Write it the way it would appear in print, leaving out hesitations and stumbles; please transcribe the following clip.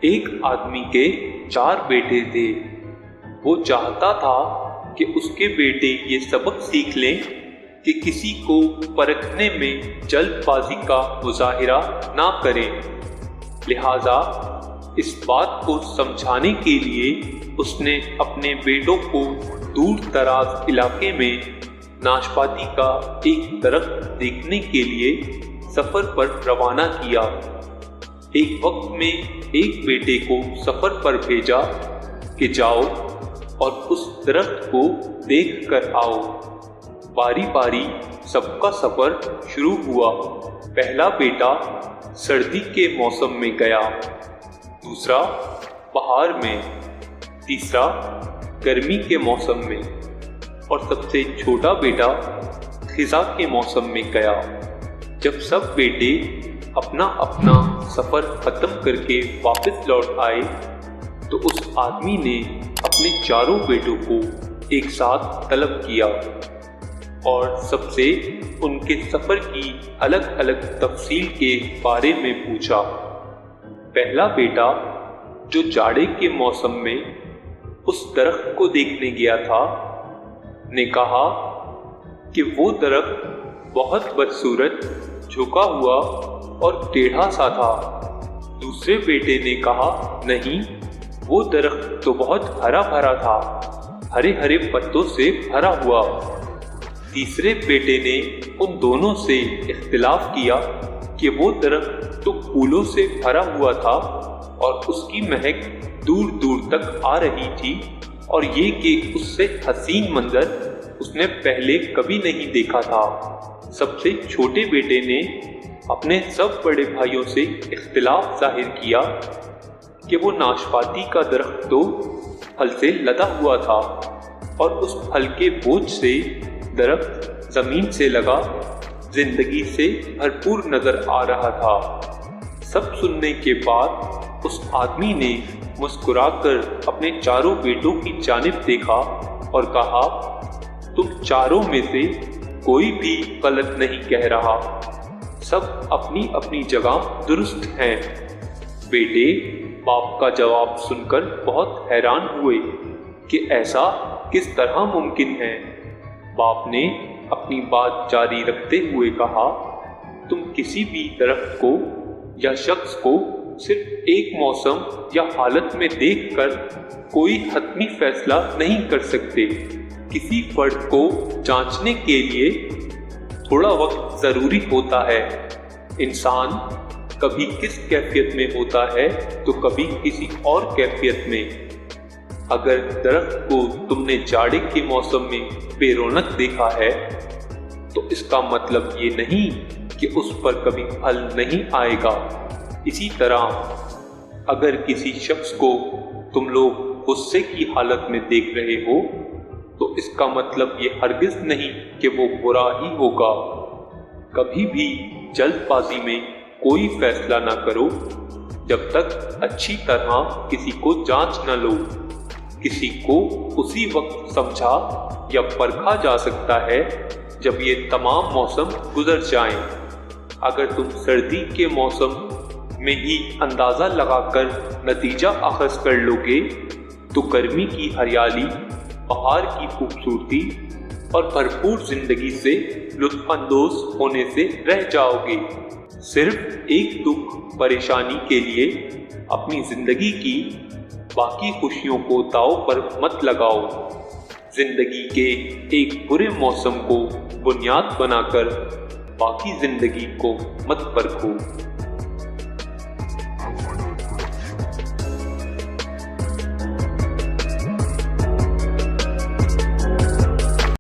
ایک آدمی کے 4 بیٹے تھے۔ وہ چاہتا تھا کہ اس کے بیٹے یہ سبق سیکھ لیں کہ کسی کو پرکھنے میں جلد بازی کا مظاہرہ نہ کریں۔ لہذا اس بات کو سمجھانے کے لیے اس نے اپنے بیٹوں کو دور دراز علاقے میں ناشپاتی کا ایک درخت دیکھنے کے لیے سفر پر روانہ کیا۔ ایک وقت میں ایک بیٹے کو سفر پر بھیجا کہ جاؤ اور اس درخت کو دیکھ کر آؤ۔ باری باری سب کا سفر شروع ہوا۔ پہلا بیٹا سردی کے موسم میں گیا، دوسرا بہار میں، تیسرا گرمی کے موسم میں اور سب سے چھوٹا بیٹا خزاں کے موسم میں گیا۔ جب سب بیٹے اپنا اپنا سفر ختم کر کے واپس لوٹ آئے تو اس آدمی نے اپنے 4 بیٹوں کو ایک ساتھ طلب کیا اور سب سے ان کے سفر کی الگ الگ تفصیل کے بارے میں پوچھا۔ پہلا بیٹا جو جاڑے کے موسم میں اس درخت کو دیکھنے گیا تھا نے کہا کہ وہ درخت بہت بدصورت، جھکا ہوا اور ٹیڑھا سا تھا۔ دوسرے بیٹے نے کہا نہیں، وہ درخت تو بہت ہرا بھرا تھا، ہرے ہرے پتوں سے بھرا ہوا۔ تیسرے بیٹے نے ان دونوں سے اختلاف کیا کہ وہ درخت تو پھولوں سے بھرا ہوا تھا اور اس کی مہک دور دور تک آ رہی تھی، اور یہ کہ اس سے حسین منظر اس نے پہلے کبھی نہیں دیکھا تھا۔ سب سے چھوٹے بیٹے نے اپنے سب بڑے بھائیوں سے اختلاف ظاہر کیا کہ وہ ناشپاتی کا درخت تو پھل سے لدا ہوا تھا اور اس پھل کے بوجھ سے درخت زمین سے لگا زندگی سے بھرپور نظر آ رہا تھا۔ سب سننے کے بعد اس آدمی نے مسکرا کر اپنے 4 بیٹوں کی جانب دیکھا اور کہا تم 4 میں سے کوئی بھی غلط نہیں کہہ رہا، سب اپنی اپنی جگہ درست ہیں۔ بیٹے باپ کا جواب سن کر بہت حیران ہوئے کہ ایسا کس طرح ممکن ہے۔ باپ نے اپنی بات جاری رکھتے ہوئے کہا تم کسی بھی درخت کو یا شخص کو صرف ایک موسم یا حالت میں دیکھ کر کوئی حتمی فیصلہ نہیں کر سکتے۔ کسی فرد کو جانچنے کے لیے تھوڑا وقت ضروری ہوتا ہے۔ انسان کبھی کس کیفیت میں ہوتا ہے تو کبھی کسی اور کیفیت میں۔ اگر درخت کو تم نے جاڑے کے موسم میں بے رونق دیکھا ہے تو اس کا مطلب یہ نہیں کہ اس پر کبھی پھل نہیں آئے گا۔ اسی طرح اگر کسی شخص کو تم لوگ غصے کی حالت میں دیکھ رہے ہو تو اس کا مطلب یہ ہرگز نہیں کہ وہ برا ہی ہوگا۔ کبھی بھی جلد بازی میں کوئی فیصلہ نہ کرو جب تک اچھی طرح کسی کو جانچ نہ لو۔ کسی کو اسی وقت سمجھا یا پرکھا جا سکتا ہے جب یہ تمام موسم گزر جائیں۔ اگر تم سردی کے موسم میں ہی اندازہ لگا کر نتیجہ اخذ کر لو گے تو گرمی کی ہریالی، بہار کی خوبصورتی اور بھرپور زندگی سے لطف اندوز ہونے سے رہ جاؤ گے۔ صرف ایک دکھ پریشانی کے لیے اپنی زندگی کی باقی خوشیوں کو داؤ پر مت لگاؤ۔ زندگی کے ایک برے موسم کو بنیاد بنا کر باقی زندگی کو مت پرکھو۔